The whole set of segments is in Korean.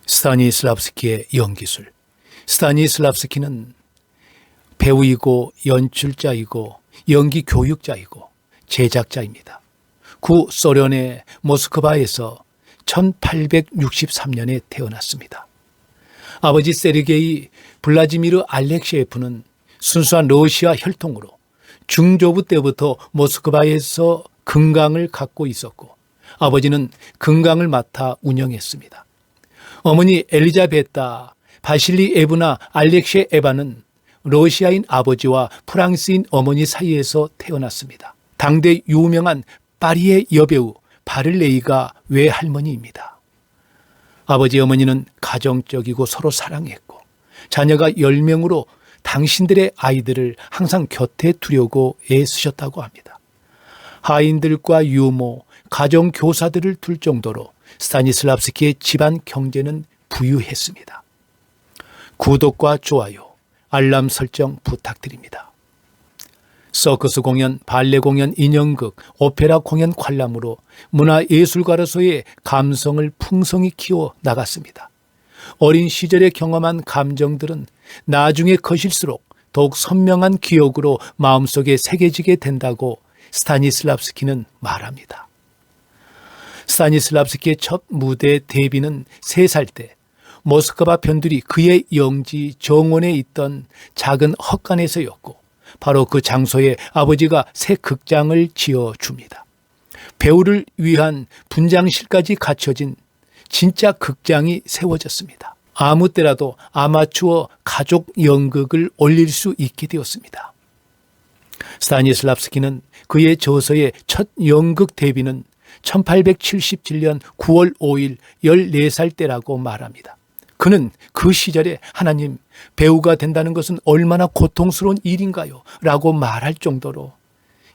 스타니슬랍스키의 연기술. 스타니슬랍스키는 배우이고 연출자이고 연기 교육자이고 제작자입니다. 구소련의 모스크바에서 1863년에 태어났습니다. 아버지 세르게이 블라지미르 알렉시에프는 순수한 러시아 혈통으로 중조부 때부터 모스크바에서 금강을 갖고 있었고 아버지는 금강을 맡아 운영했습니다. 어머니 엘리자베타 바실리에브나 알렉시에바는 러시아인 아버지와 프랑스인 어머니 사이에서 태어났습니다. 당대 유명한 파리의 여배우 바를레이가 외할머니입니다. 아버지 어머니는 가정적이고 서로 사랑했고 자녀가 10명으로 당신들의 아이들을 항상 곁에 두려고 애쓰셨다고 합니다. 하인들과 유모, 가정교사들을 둘 정도로 스타니슬랍스키의 집안 경제는 부유했습니다. 구독과 좋아요, 알람 설정 부탁드립니다. 서커스 공연, 발레 공연, 인형극, 오페라 공연 관람으로 문화예술가로서의 감성을 풍성히 키워 나갔습니다. 어린 시절에 경험한 감정들은 나중에 커질수록 더욱 선명한 기억으로 마음속에 새겨지게 된다고 스타니슬랍스키는 말합니다. 스타니슬랍스키의 첫 무대 데뷔는 3살 때 모스크바 편들이 그의 영지 정원에 있던 작은 헛간에서였고 바로 그 장소에 아버지가 새 극장을 지어줍니다. 배우를 위한 분장실까지 갖춰진 진짜 극장이 세워졌습니다. 아무 때라도 아마추어 가족 연극을 올릴 수 있게 되었습니다. 스타니슬랍스키는 그의 저서의 첫 연극 데뷔는 1877년 9월 5일 14살 때라고 말합니다. 그는 그 시절에 하나님, 배우가 된다는 것은 얼마나 고통스러운 일인가요? 라고 말할 정도로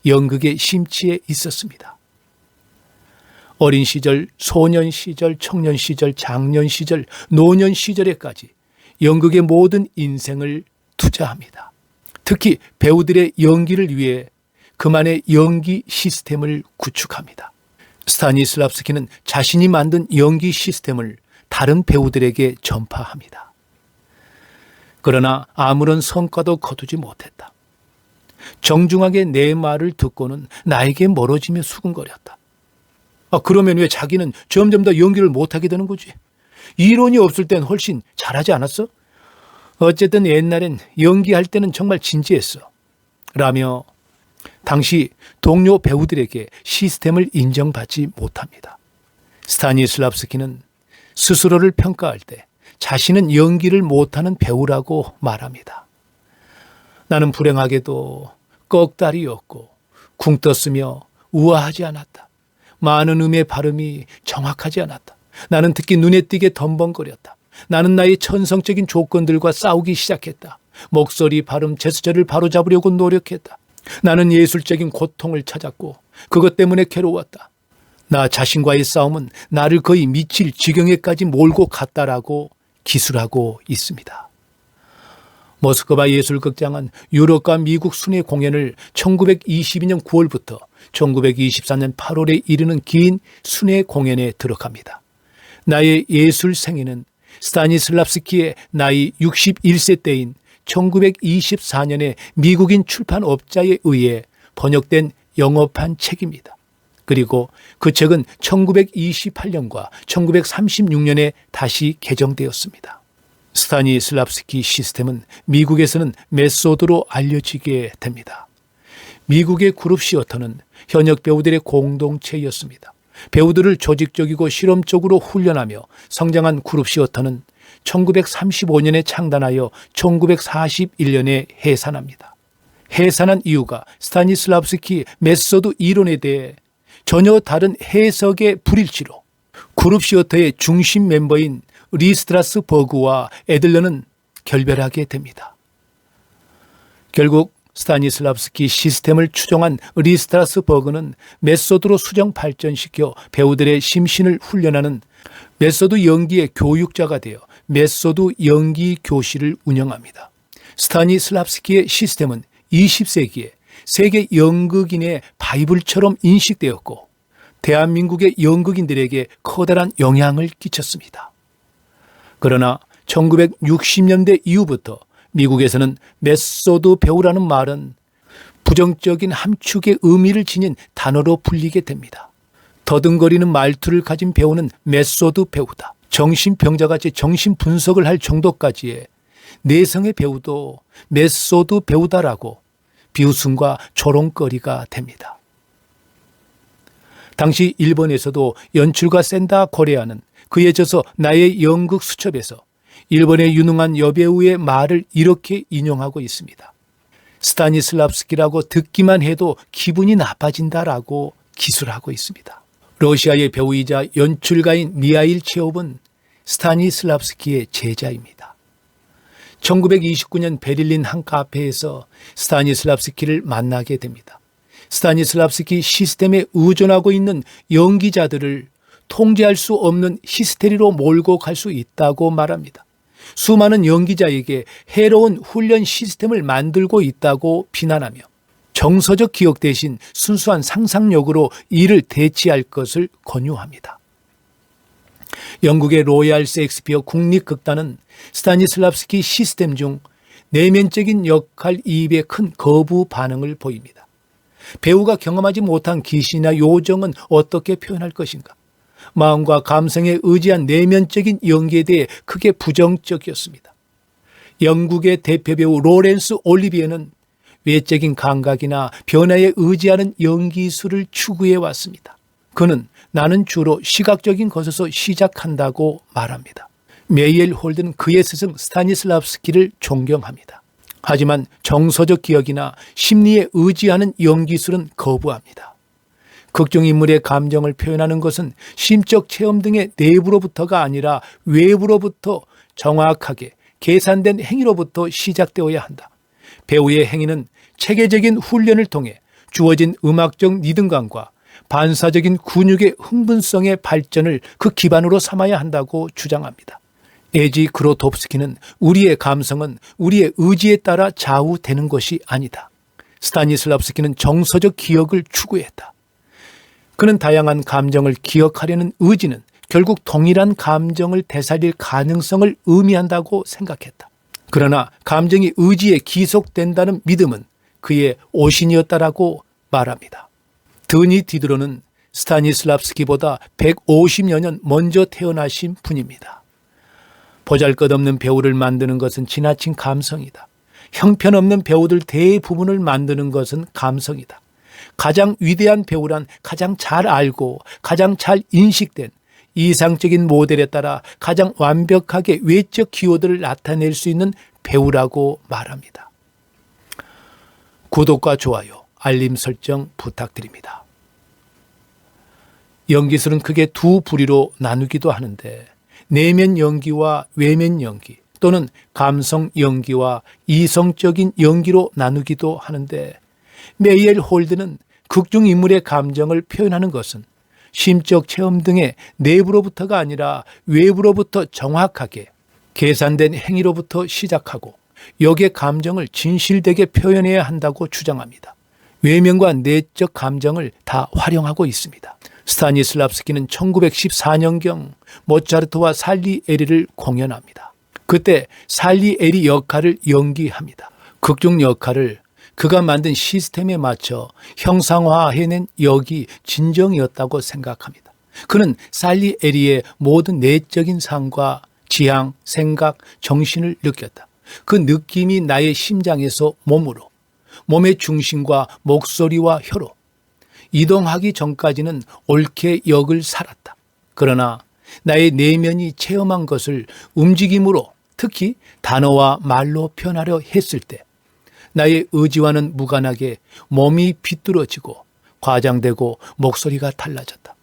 연극에 심취해 있었습니다. 어린 시절, 소년 시절, 청년 시절, 장년 시절, 노년 시절에까지 연극의 모든 인생을 투자합니다. 특히 배우들의 연기를 위해 그만의 연기 시스템을 구축합니다. 스타니슬랍스키는 자신이 만든 연기 시스템을 다른 배우들에게 전파합니다. 그러나 아무런 성과도 거두지 못했다. 정중하게 내 말을 듣고는 나에게 멀어지며 수근거렸다. 그러면 왜 자기는 점점 더 연기를 못하게 되는 거지? 이론이 없을 땐 훨씬 잘하지 않았어? 어쨌든 옛날엔 연기할 때는 정말 진지했어. 라며 당시 동료 배우들에게 시스템을 인정받지 못합니다. 스타니슬랍스키는 스스로를 평가할 때 자신은 연기를 못하는 배우라고 말합니다. 나는 불행하게도 꺽다리였고 궁떴으며 우아하지 않았다. 많은 음의 발음이 정확하지 않았다. 나는 특히 눈에 띄게 덤벙거렸다. 나는 나의 천성적인 조건들과 싸우기 시작했다. 목소리, 발음, 제스처를 바로잡으려고 노력했다. 나는 예술적인 고통을 찾았고 그것 때문에 괴로웠다. 나 자신과의 싸움은 나를 거의 미칠 지경에까지 몰고 갔다라고 기술하고 있습니다. 모스크바 예술극장은 유럽과 미국 순회 공연을 1922년 9월부터 1924년 8월에 이르는 긴 순회 공연에 들어갑니다. 나의 예술 생애는 스타니슬랍스키의 나이 61세 때인 1924년에 미국인 출판업자에 의해 번역된 영어판 책입니다. 그리고 그 책은 1928년과 1936년에 다시 개정되었습니다. 스타니슬랍스키 시스템은 미국에서는 메소드로 알려지게 됩니다. 미국의 그룹 시어터는 현역 배우들의 공동체였습니다. 배우들을 조직적이고 실험적으로 훈련하며 성장한 그룹 시어터는 1935년에 창단하여 1941년에 해산합니다. 해산한 이유가 스타니슬랍스키 메소드 이론에 대해 전혀 다른 해석의 불일치로 그룹 시어터의 중심 멤버인 리스트라스버그와 애들러는 결별하게 됩니다. 결국 스타니슬랍스키 시스템을 추종한 리스트라스버그는 메소드로 수정 발전시켜 배우들의 심신을 훈련하는 메소드 연기의 교육자가 되어 메소드 연기 교실을 운영합니다. 스타니슬랍스키의 시스템은 20세기에 세계 연극인의 바이블처럼 인식되었고 대한민국의 연극인들에게 커다란 영향을 끼쳤습니다. 그러나 1960년대 이후부터 미국에서는 메소드 배우라는 말은 부정적인 함축의 의미를 지닌 단어로 불리게 됩니다. 더듬거리는 말투를 가진 배우는 메소드 배우다. 정신병자같이 정신 분석을 할 정도까지의 내성의 배우도 메소드 배우다라고 비웃음과 조롱거리가 됩니다. 당시 일본에서도 연출가 센다 코레아는 그에 져서 나의 연극 수첩에서 일본의 유능한 여배우의 말을 이렇게 인용하고 있습니다. 스타니슬랍스키라고 듣기만 해도 기분이 나빠진다라고 기술하고 있습니다. 러시아의 배우이자 연출가인 미하일 체홉은 스타니슬랍스키의 제자입니다. 1929년 베를린 한 카페에서 스타니슬랍스키를 만나게 됩니다. 스타니슬랍스키 시스템에 의존하고 있는 연기자들을 통제할 수 없는 히스테리로 몰고 갈 수 있다고 말합니다. 수많은 연기자에게 해로운 훈련 시스템을 만들고 있다고 비난하며 정서적 기억 대신 순수한 상상력으로 이를 대치할 것을 권유합니다. 영국의 로얄 셰익스피어 국립극단은 스타니슬랍스키 시스템 중 내면적인 역할 이입에 큰 거부 반응을 보입니다. 배우가 경험하지 못한 귀신이나 요정은 어떻게 표현할 것인가? 마음과 감성에 의지한 내면적인 연기에 대해 크게 부정적이었습니다. 영국의 대표 배우 로렌스 올리비에는 외적인 감각이나 변화에 의지하는 연기술을 추구해 왔습니다. 그는 나는 주로 시각적인 것에서 시작한다고 말합니다. 메이엘 홀드는 그의 스승 스타니슬랍스키를 존경합니다. 하지만 정서적 기억이나 심리에 의지하는 연기술은 거부합니다. 극중 인물의 감정을 표현하는 것은 심적 체험 등의 내부로부터가 아니라 외부로부터 정확하게 계산된 행위로부터 시작되어야 한다. 배우의 행위는 체계적인 훈련을 통해 주어진 음악적 리듬감과 반사적인 근육의 흥분성의 발전을 그 기반으로 삼아야 한다고 주장합니다. 에지 그로tov스키는 우리의 감성은 우리의 의지에 따라 좌우되는 것이 아니다. 스타니슬랍스키는 정서적 기억을 추구했다. 그는 다양한 감정을 기억하려는 의지는 결국 동일한 감정을 되살릴 가능성을 의미한다고 생각했다. 그러나 감정이 의지에 기속된다는 믿음은 그의 오신이었다라고 말합니다. 드니 디드로는 스타니슬랍스키보다 150여 년 먼저 태어나신 분입니다. 보잘것없는 배우를 만드는 것은 지나친 감성이다. 형편없는 배우들 대부분을 만드는 것은 감성이다. 가장 위대한 배우란 가장 잘 알고 가장 잘 인식된 이상적인 모델에 따라 가장 완벽하게 외적 기호들을 나타낼 수 있는 배우라고 말합니다. 구독과 좋아요, 알림 설정 부탁드립니다. 연기술은 크게 두 부류로 나누기도 하는데 내면 연기와 외면 연기 또는 감성 연기와 이성적인 연기로 나누기도 하는데 메이엘 홀드는 극중 인물의 감정을 표현하는 것은 심적 체험 등의 내부로부터가 아니라 외부로부터 정확하게 계산된 행위로부터 시작하고 역의 감정을 진실되게 표현해야 한다고 주장합니다. 외면과 내적 감정을 다 활용하고 있습니다. 스타니슬랍스키는 1914년경 모차르트와 살리에리를 공연합니다. 그때 살리에리 역할을 연기합니다. 극중 역할을 그가 만든 시스템에 맞춰 형상화해낸 역이 진정이었다고 생각합니다. 그는 살리에리의 모든 내적인 삶과 지향, 생각, 정신을 느꼈다. 그 느낌이 나의 심장에서 몸으로, 몸의 중심과 목소리와 혀로 이동하기 전까지는 옳게 역을 살았다. 그러나 나의 내면이 체험한 것을 움직임으로, 특히 단어와 말로 표현하려 했을 때 나의 의지와는 무관하게 몸이 비뚤어지고 과장되고 목소리가 달라졌다.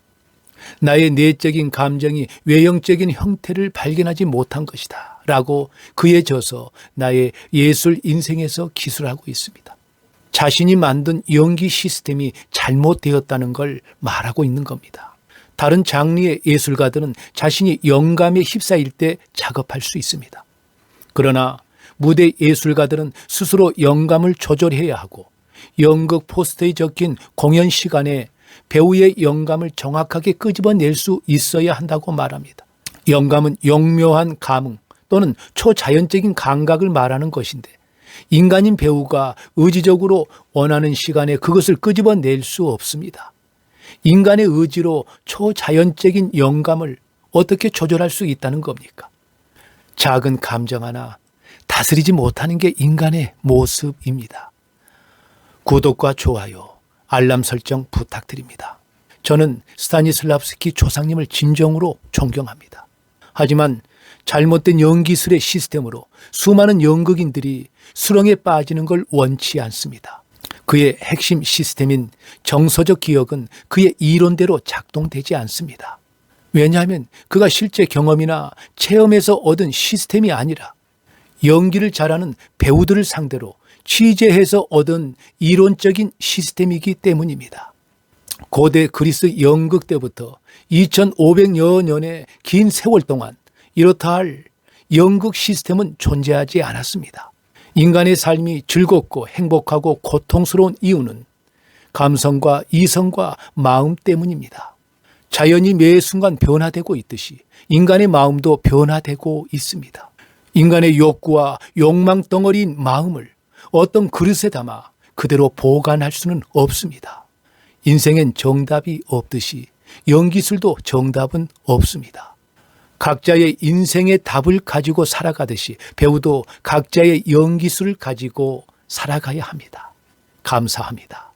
나의 내적인 감정이 외형적인 형태를 발견하지 못한 것이다 라고 그에 져서 나의 예술 인생에서 기술하고 있습니다. 자신이 만든 연기 시스템이 잘못되었다는 걸 말하고 있는 겁니다. 다른 장르의 예술가들은 자신이 영감에 휩싸일 때 작업할 수 있습니다. 그러나 무대 예술가들은 스스로 영감을 조절해야 하고 연극 포스터에 적힌 공연 시간에 배우의 영감을 정확하게 끄집어낼 수 있어야 한다고 말합니다. 영감은 영묘한 감흥 또는 초자연적인 감각을 말하는 것인데 인간인 배우가 의지적으로 원하는 시간에 그것을 끄집어낼 수 없습니다. 인간의 의지로 초자연적인 영감을 어떻게 조절할 수 있다는 겁니까? 작은 감정 하나 다스리지 못하는 게 인간의 모습입니다. 구독과 좋아요, 알람 설정 부탁드립니다. 저는 스타니슬라브스키 조상님을 진정으로 존경합니다. 하지만 잘못된 연기술의 시스템으로 수많은 연극인들이 수렁에 빠지는 걸 원치 않습니다. 그의 핵심 시스템인 정서적 기억은 그의 이론대로 작동되지 않습니다. 왜냐하면 그가 실제 경험이나 체험에서 얻은 시스템이 아니라 연기를 잘하는 배우들을 상대로 취재해서 얻은 이론적인 시스템이기 때문입니다. 고대 그리스 연극 때부터 2500여 년의 긴 세월 동안 이렇다 할 연극 시스템은 존재하지 않았습니다. 인간의 삶이 즐겁고 행복하고 고통스러운 이유는 감성과 이성과 마음 때문입니다. 자연이 매 순간 변화되고 있듯이 인간의 마음도 변화되고 있습니다. 인간의 욕구와 욕망 덩어리인 마음을 어떤 그릇에 담아 그대로 보관할 수는 없습니다. 인생엔 정답이 없듯이 연기술도 정답은 없습니다. 각자의 인생의 답을 가지고 살아가듯이 배우도 각자의 연기술을 가지고 살아가야 합니다. 감사합니다.